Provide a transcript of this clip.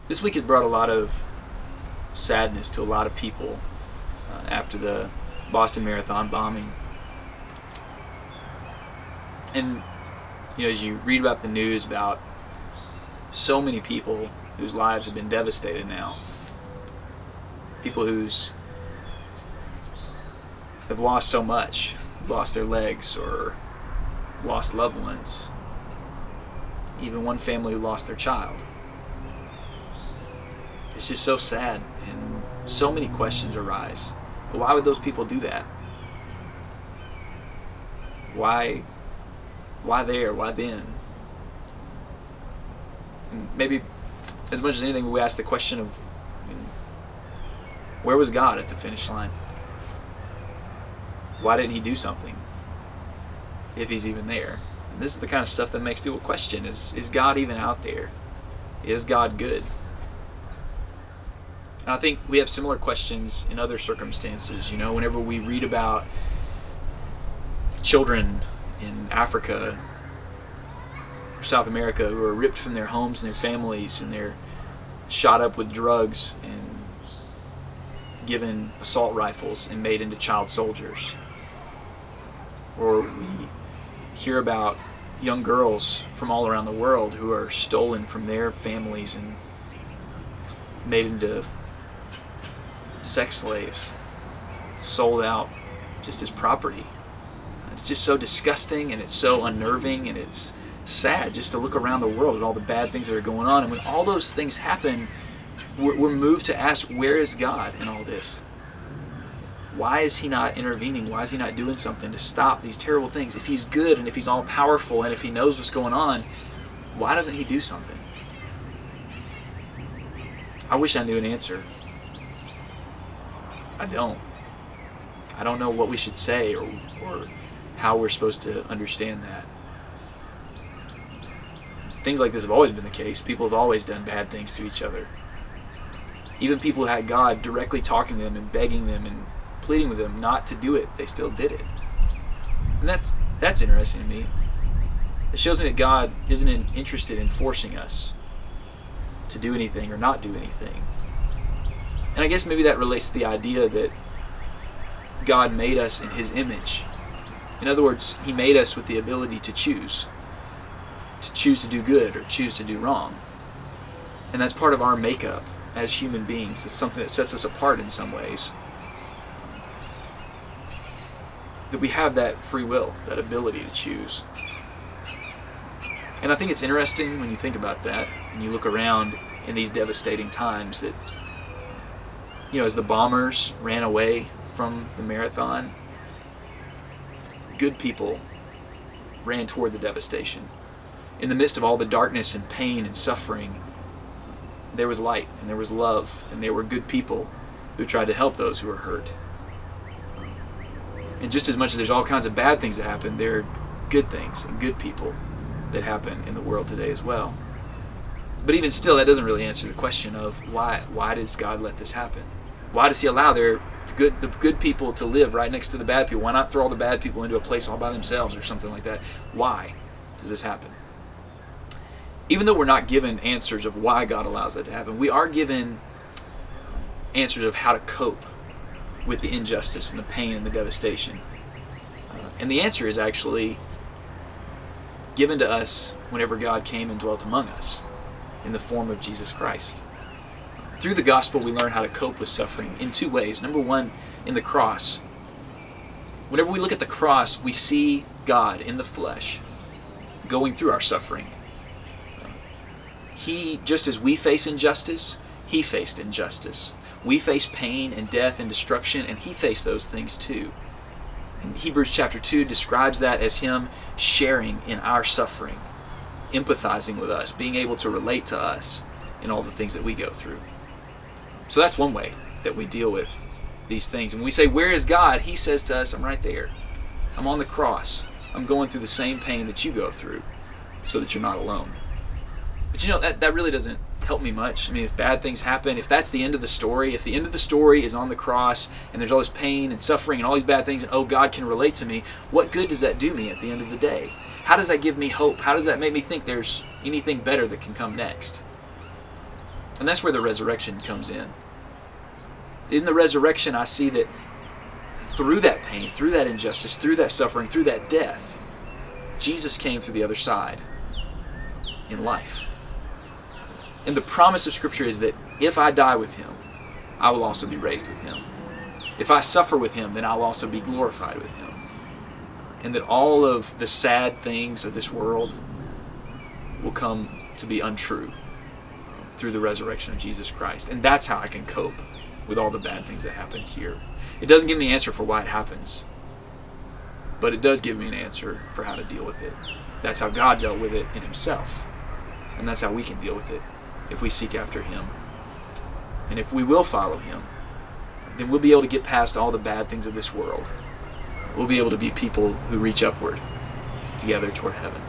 This week has brought a lot of sadness to a lot of people after the Boston Marathon bombing. And as you read about the news about so many people whose lives have been devastated now, people who's have lost so much, lost their legs or lost loved ones, even one family who lost their child. It's just so sad, and so many questions arise. Why would those people do that? Why there? Why then? And maybe as much as anything, we ask the question of, where was God at the finish line? Why didn't he do something if he's even there? And this is the kind of stuff that makes people question, is God even out there? Is God good? And I think we have similar questions in other circumstances. Whenever we read about children in Africa or South America who are ripped from their homes and their families, and they're shot up with drugs and given assault rifles and made into child soldiers. Or we hear about young girls from all around the world who are stolen from their families and made into sex slaves, sold out just as property. It's just so disgusting, and it's so unnerving, and it's sad just to look around the world at all the bad things that are going on. And when all those things happen, we're moved to ask, where is God in all this? Why is he not intervening? Why is he not doing something to stop these terrible things? If he's good, and if he's all powerful, and if he knows what's going on, why doesn't he do something? I wish I knew an answer. I don't know what we should say or how we're supposed to understand that. Things like this have always been the case. People have always done bad things to each other. Even people who had God directly talking to them and begging them and pleading with them not to do it, they still did it. And that's interesting to me. It shows me that God isn't interested in forcing us to do anything or not do anything. And I guess maybe that relates to the idea that God made us in his image. In other words, he made us with the ability to choose to do good or choose to do wrong. And that's part of our makeup as human beings. It's something that sets us apart in some ways. That we have that free will, that ability to choose. And I think it's interesting when you think about that and you look around in these devastating times that, as the bombers ran away from the marathon, good people ran toward the devastation. In the midst of all the darkness and pain and suffering, there was light and there was love, and there were good people who tried to help those who were hurt. And just as much as there's all kinds of bad things that happen, there are good things and good people that happen in the world today as well. But even still, that doesn't really answer the question of why does God let this happen? Why does he allow the good people to live right next to the bad people? Why not throw all the bad people into a place all by themselves or something like that? Why does this happen? Even though we're not given answers of why God allows that to happen, we are given answers of how to cope with the injustice and the pain and the devastation. And the answer is actually given to us whenever God came and dwelt among us in the form of Jesus Christ. Through the gospel, we learn how to cope with suffering in two ways. Number one, in the cross. Whenever we look at the cross, we see God in the flesh going through our suffering. He, just as we face injustice, he faced injustice. We face pain and death and destruction, and he faced those things too. And Hebrews chapter 2 describes that as him sharing in our suffering, empathizing with us, being able to relate to us in all the things that we go through. So that's one way that we deal with these things. And when we say, where is God? He says to us, I'm right there. I'm on the cross. I'm going through the same pain that you go through so that you're not alone. But that really doesn't help me much. I mean, if bad things happen, if that's the end of the story, if the end of the story is on the cross and there's all this pain and suffering and all these bad things, and oh, God can relate to me, what good does that do me at the end of the day? How does that give me hope? How does that make me think there's anything better that can come next? And that's where the resurrection comes in. In the resurrection, I see that through that pain, through that injustice, through that suffering, through that death, Jesus came through the other side in life. And the promise of Scripture is that if I die with Him, I will also be raised with Him. If I suffer with Him, then I will also be glorified with Him. And that all of the sad things of this world will come to be untrue through the resurrection of Jesus Christ. And that's how I can cope with all the bad things that happen here. It doesn't give me an answer for why it happens, but it does give me an answer for how to deal with it. That's how God dealt with it in Himself. And that's how we can deal with it if we seek after Him. And if we will follow Him, then we'll be able to get past all the bad things of this world. We'll be able to be people who reach upward together toward heaven.